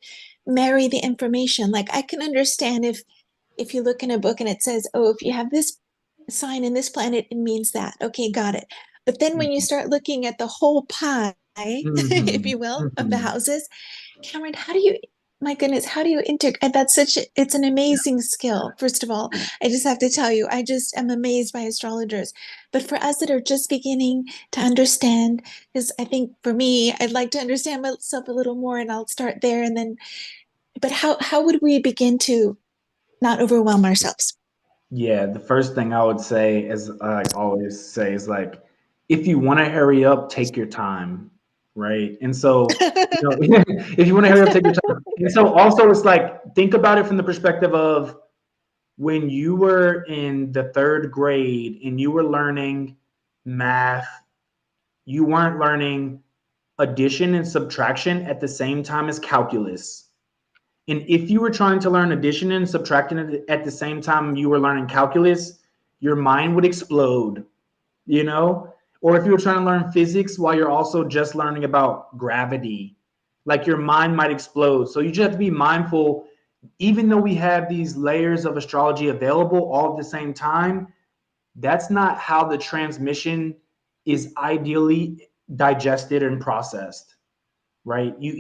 marry the information? Like, I can understand if you look in a book and it says, oh, if you have this sign in this planet, it means that. Okay, got it. But then when you start looking at the whole pie, if you will, of the houses, Cameron, how do you, my goodness, how do you integrate? That's it's an amazing skill. First of all, I just have to tell you, I just am amazed by astrologers. But for us that are just beginning to understand, because I think for me, I'd like to understand myself a little more, and I'll start there. And then, but how would we begin to not overwhelm ourselves? Yeah, the first thing I would say, as I always say, is like, if you want to hurry up, take your time, right? And so, if you want to hurry up, take your time. And so also, it's like, think about it from the perspective of when you were in the 3rd grade and you were learning math, you weren't learning addition and subtraction at the same time as calculus. And if you were trying to learn addition and subtraction at the same time you were learning calculus, your mind would explode, Or if you were trying to learn physics while you're also just learning about gravity, like your mind might explode. So you just have to be mindful, even though we have these layers of astrology available all at the same time, that's not how the transmission is ideally digested and processed, right? You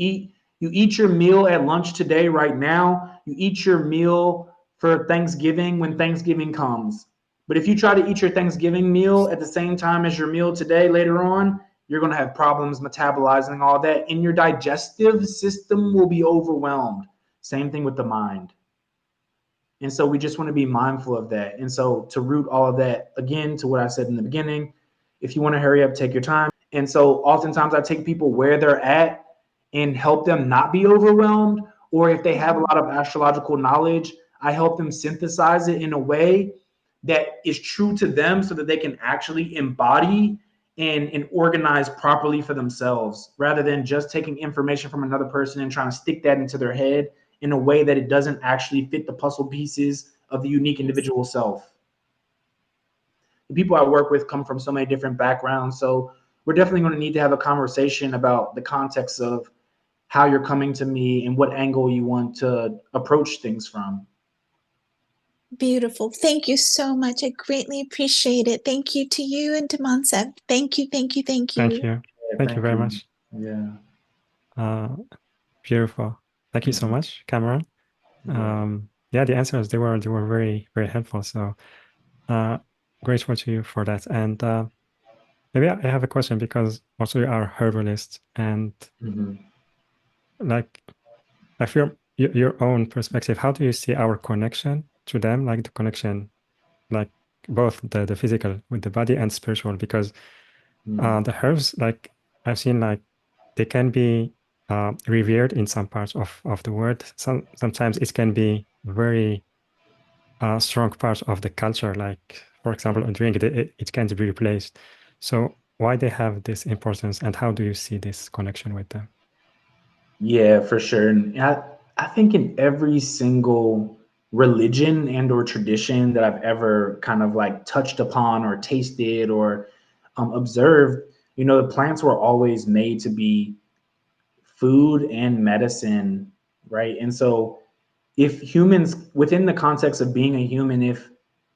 eat your meal at lunch today, right now. You eat your meal for Thanksgiving when Thanksgiving comes. But if you try to eat your Thanksgiving meal at the same time as your meal today later on, you're going to have problems metabolizing all that, and your digestive system will be overwhelmed. Same thing with the mind. And so we just want to be mindful of that. And so to root all of that, again, to what I said in the beginning, if you want to hurry up, take your time. And so oftentimes I take people where they're at and help them not be overwhelmed. Or if they have a lot of astrological knowledge, I help them synthesize it in a way that is true to them so that they can actually embody and organize properly for themselves, rather than just taking information from another person and trying to stick that into their head in a way that it doesn't actually fit the puzzle pieces of the unique individual self. The people I work with come from so many different backgrounds, so we're definitely going to need to have a conversation about the context of how you're coming to me and what angle you want to approach things from. Beautiful. Thank you so much. I greatly appreciate it. Thank you to you and to Manseb. Thank you, thank you, thank you. Thank you. Yeah, Thank you very much. Yeah. Beautiful. Thank you so much, Cameron. Yeah, the answers, they were very, very helpful. So grateful to you for that. And maybe I have a question, because also you are a herbalist, and like, I feel your own perspective, how do you see our connection to them? Like the connection, like both the physical with the body and spiritual, because the herbs, like I've seen, like they can be revered in some parts of the world. Sometimes it can be very strong part of the culture. Like, for example, a drink, it can't be replaced. So why they have this importance, and how do you see this connection with them? Yeah, for sure. And I think in every single religion and or tradition that I've ever kind of like touched upon or tasted or observed, you know, the plants were always made to be food and medicine, right? And so if humans, within the context of being a human, if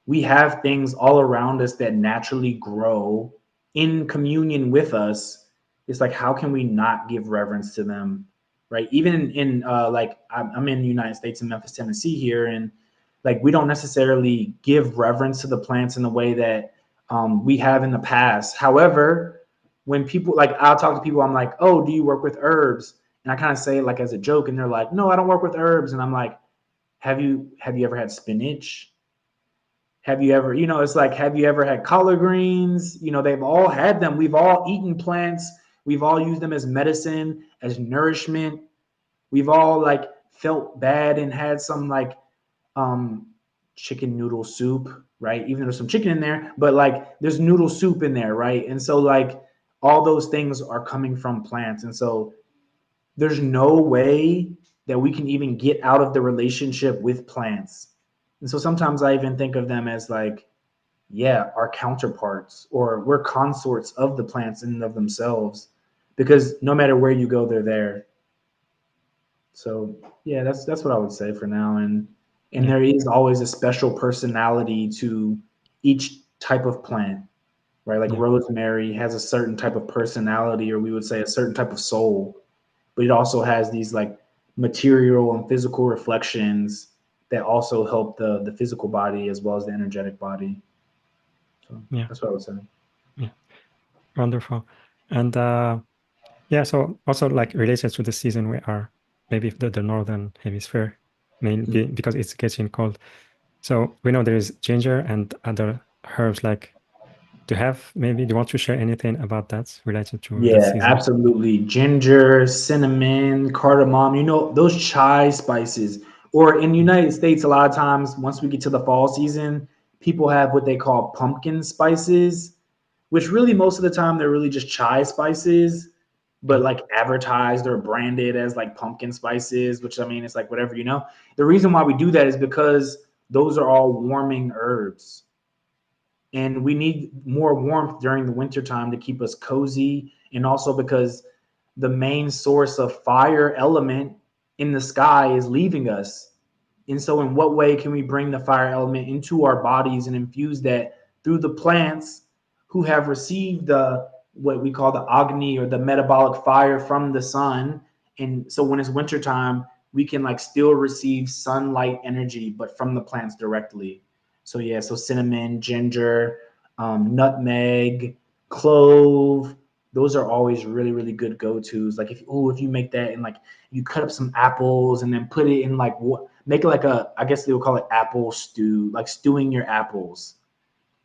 we have things all around us that naturally grow in communion with us, it's like, how can we not give reverence to them, right? Even in like I'm in the United States, in Memphis, Tennessee here, and like we don't necessarily give reverence to the plants in the way that we have in the past. However, when people, like, I'll talk to people, I'm like, oh, do you work with herbs? And I kind of say it like as a joke, and they're like, no, I don't work with herbs. And I'm like, have you ever had spinach? Have you ever, you know, it's like, have you ever had collard greens? You know, they've all had them. We've all eaten plants. We've all used them as medicine, as nourishment. We've all like felt bad and had some like um chicken noodle soup, right? Even though there's some chicken in there, but like there's noodle soup in there, right? And so like all those things are coming from plants. And so there's no way that we can even get out of the relationship with plants. And so sometimes I even think of them as like, yeah, our counterparts, or we're consorts of the plants in and of themselves, because no matter where you go, they're there. So yeah, that's what I would say for now. And there is always a special personality to each type of plant, right? Like rosemary has a certain type of personality, or we would say a certain type of soul, but it also has these like material and physical reflections that also help the physical body as well as the energetic body. So that's what I would say. Yeah, wonderful. And yeah, so also like related to the season, we are maybe the northern hemisphere, mainly because it's getting cold. So we know there is ginger and other herbs. Like, do you want to share anything about that related to the Yeah, season? absolutely. Ginger, cinnamon, cardamom, you know, those chai spices. Or in the United States, a lot of times, once we get to the fall season, people have what they call pumpkin spices, which really most of the time they're really just chai spices, but like advertised or branded as like pumpkin spices, which I mean, it's like whatever, you know. The reason why we do that is because those are all warming herbs. And we need more warmth during the winter time to keep us cozy, and also because the main source of fire element in the sky is leaving us. And so in what way can we bring the fire element into our bodies and infuse that through the plants who have received the what we call the agni, or the metabolic fire from the sun? And so when it's wintertime, we can like still receive sunlight energy, but from the plants directly. So yeah, so cinnamon, ginger, nutmeg, clove, those are always really, really good go-tos. Like if you make that and like you cut up some apples and then put it in like what, make it like a, I guess they would call it apple stew, like stewing your apples,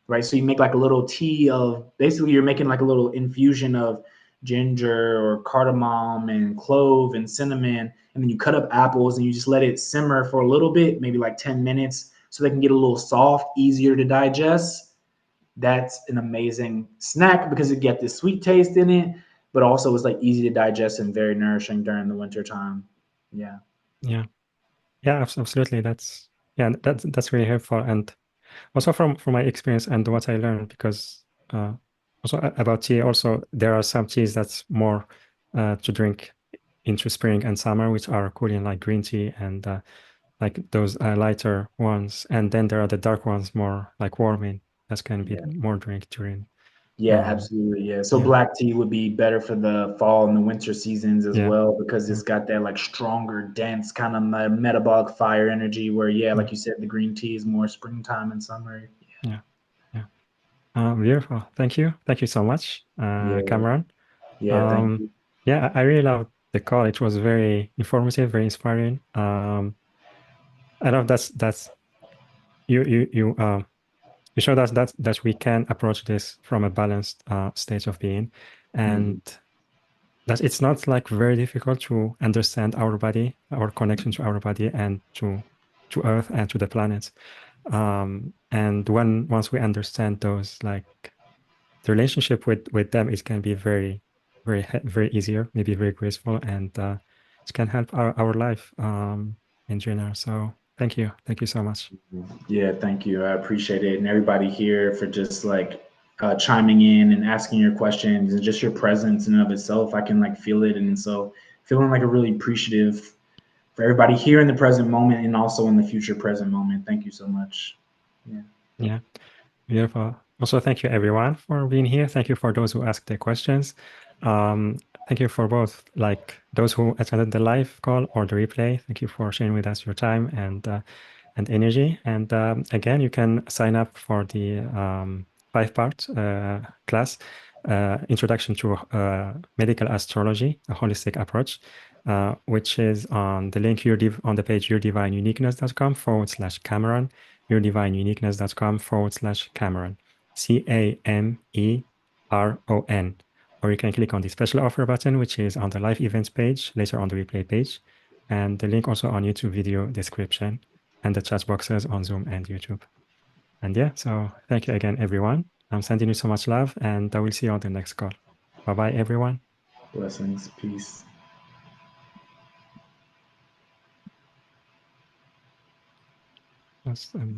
right? So you make like a little tea of, basically you're making like a little infusion of ginger or cardamom and clove and cinnamon, and then you cut up apples and you just let it simmer for a little bit, maybe like 10 minutes, so they can get a little soft, easier to digest. That's an amazing snack because it get this sweet taste in it, but also it's like easy to digest and very nourishing during the winter time. Yeah. Yeah. Yeah, absolutely. That's really helpful. And also from my experience and what I learned, because also about tea, also there are some teas that's more to drink into spring and summer, which are cooling, like green tea and like those lighter ones, and then there are the dark ones, more like warming. That can be Yeah. more drink during. Yeah, absolutely. Yeah. So yeah. black tea would be better for the fall and the winter seasons as Yeah. well, because Yeah. it's got that like stronger, dense kind of metabolic fire energy where, yeah, like you said, the green tea is more springtime and summer. Yeah. Yeah. Beautiful. Thank you. Thank you so much, Yeah. Cameron. Yeah. Thank you. Yeah, I really loved the call. It was very informative, very inspiring. I love that's you showed us that we can approach this from a balanced state of being, and that it's not like very difficult to understand our body, our connection to our body, and to Earth and to the planet. And once we understand those, like the relationship with them, it can be very easier, maybe very graceful, and it can help our life in general. So thank you so much. Yeah, thank you. I appreciate it. And everybody here for just like chiming in and asking your questions and just your presence in and of itself. I can like feel it. And so feeling like a really appreciative for everybody here in the present moment and also in the future present moment. Thank you so much. Yeah, beautiful. Also, thank you everyone for being here. Thank you for those who asked their questions. Thank you for both, like those who attended the live call or the replay. Thank you for sharing with us your time and energy. And again, you can sign up for the 5-part class, Introduction to Medical Astrology, a Holistic Approach, which is on the link on the page yourdivineuniqueness.com/Cameron, yourdivineuniqueness.com/Cameron, CAMERON. Or you can click on the special offer button, which is on the live events page, later on the replay page, and the link also on YouTube video description, and the chat boxes on Zoom and YouTube. And yeah, so thank you again, everyone. I'm sending you so much love, and I will see you on the next call. Bye-bye, everyone. Blessings. Peace. Yes,